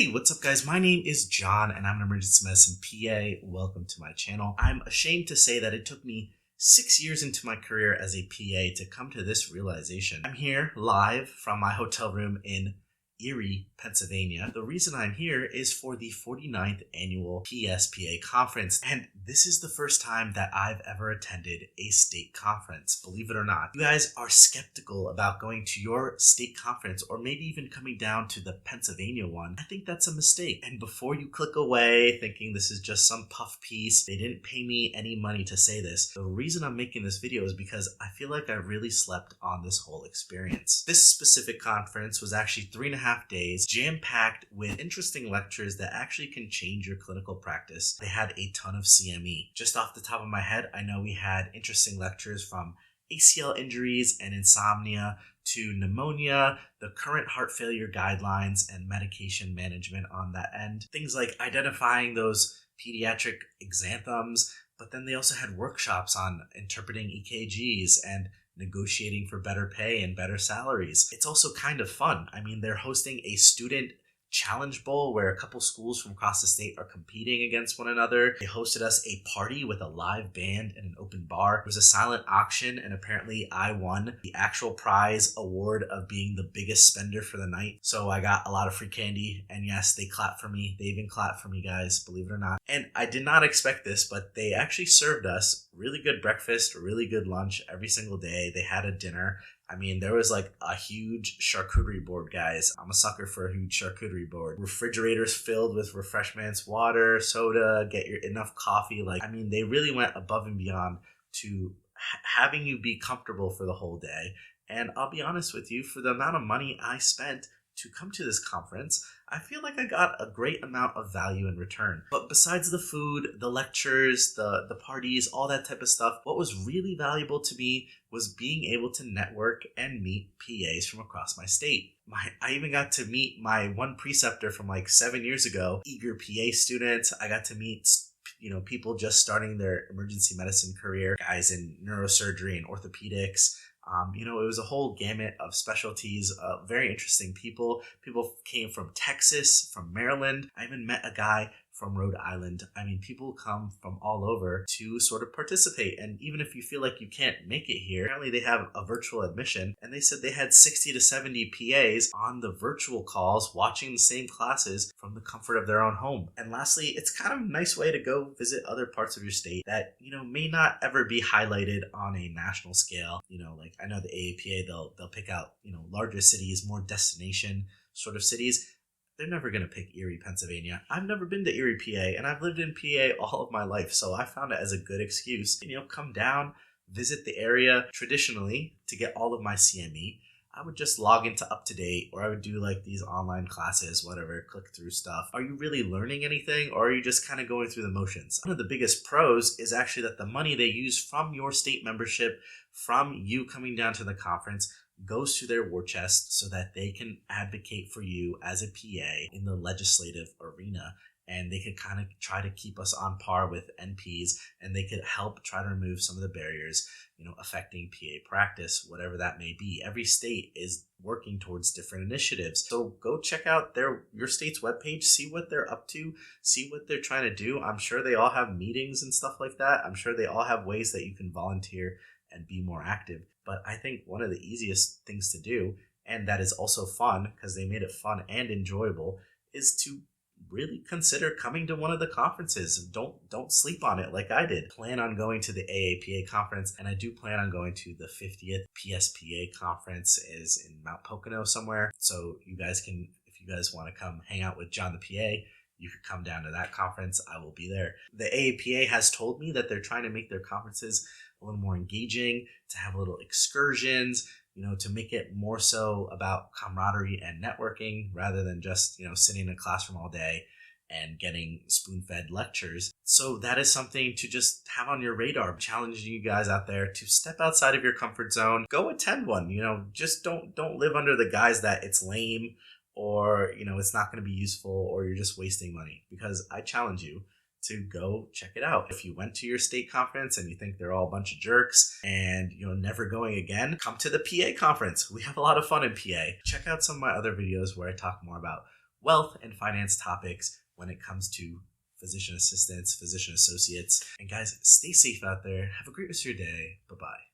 Hey, what's up guys? My name is John and I'm an emergency medicine PA. Welcome to my channel. I'm ashamed to say that it took me 6 years into my career as a PA to come to this realization. I'm here live from my hotel room in Erie, Pennsylvania. The reason I'm here is for the 49th annual PSPA conference, and this is the first time that I've ever attended a state conference, believe it or not. You guys are skeptical about going to your state conference or maybe even coming down to the Pennsylvania one. I think that's a mistake. And before you click away thinking this is just some puff piece, they didn't pay me any money to say this, the reason I'm making this video is because I feel like I really slept on this whole experience. This specific conference was actually 3.5 days, jam-packed with interesting lectures that actually can change your clinical practice. They had a ton of CME. Just off the top of my head, I know we had interesting lectures from ACL injuries and insomnia to pneumonia, the current heart failure guidelines and medication management on that end. Things like identifying those pediatric exanthems, but then they also had workshops on interpreting EKGs and negotiating for better pay and better salaries. It's also kind of fun. I mean, they're hosting a student challenge bowl where a couple schools from across the state are competing against one another. They hosted us a party with a live band and an open bar. There was a silent auction, and apparently I won the actual prize award of being the biggest spender for the night. So I got a lot of free candy, and yes, they clapped for me. They even clapped for me, guys, believe it or not. And I did not expect this, but they actually served us really good breakfast, really good lunch every single day. They had a dinner. I mean, there was like a huge charcuterie board, guys. I'm a sucker for a huge charcuterie board. Refrigerators filled with refreshments, water, soda, get your enough coffee. They really went above and beyond to having you be comfortable for the whole day. And I'll be honest with you, for the amount of money I spent to come to this conference, I feel like I got a great amount of value in return. But besides the food, the lectures, the parties, all that type of stuff, what was really valuable to me was being able to network and meet PAs from across my state. I even got to meet my one preceptor from like 7 years ago, eager PA students. I got to meet people just starting their emergency medicine career, guys in neurosurgery and orthopedics. It was a whole gamut of specialties, very interesting people. People came from Texas, from Maryland. I even met a guy from Rhode Island. I mean, people come from all over to sort of participate. And even if you feel like you can't make it here, apparently they have a virtual admission. And they said they had 60 to 70 PAs on the virtual calls watching the same classes from the comfort of their own home. And lastly, it's kind of a nice way to go visit other parts of your state that, may not ever be highlighted on a national scale. Like I know the AAPA, they'll pick out, larger cities, more destination sort of cities. They're never going to pick Erie, Pennsylvania. I've never been to Erie, PA, and I've lived in PA all of my life, so I found it as a good excuse. Come down, visit the area. Traditionally, to get all of my CME, I would just log into UpToDate, or I would do like these online classes, whatever, click through stuff. Are you really learning anything, or are you just kind of going through the motions? One of the biggest pros is actually that the money they use from your state membership, from you coming down to the conference, goes to their war chest so that they can advocate for you as a PA in the legislative arena. And they could kind of try to keep us on par with NPs, and they could help try to remove some of the barriers, affecting PA practice, whatever that may be. Every state is working towards different initiatives. So go check out your state's webpage, see what they're up to, see what they're trying to do. I'm sure they all have meetings and stuff like that. I'm sure they all have ways that you can volunteer and be more active. But I think one of the easiest things to do, and that is also fun because they made it fun and enjoyable, is to really consider coming to one of the conferences. Don't sleep on it like I did. Plan on going to the AAPA conference, and I do plan on going to the 50th PSPA conference is in Mount Pocono somewhere. So you guys can, if you guys want to come hang out with John the PA, you could come down to that conference. I will be there. The AAPA has told me that they're trying to make their conferences a little more engaging, to have little excursions, to make it more so about camaraderie and networking rather than just, sitting in a classroom all day and getting spoon-fed lectures. So that is something to just have on your radar. I'm challenging you guys out there to step outside of your comfort zone. Go attend one. Just don't live under the guise that it's lame or, it's not going to be useful or you're just wasting money, because I challenge you to go check it out. If you went to your state conference and you think they're all a bunch of jerks and you're never going again, come to the PA conference. We have a lot of fun in PA. Check out some of my other videos where I talk more about wealth and finance topics when it comes to physician assistants, physician associates. And guys, stay safe out there. Have a great rest of your day. Bye-bye.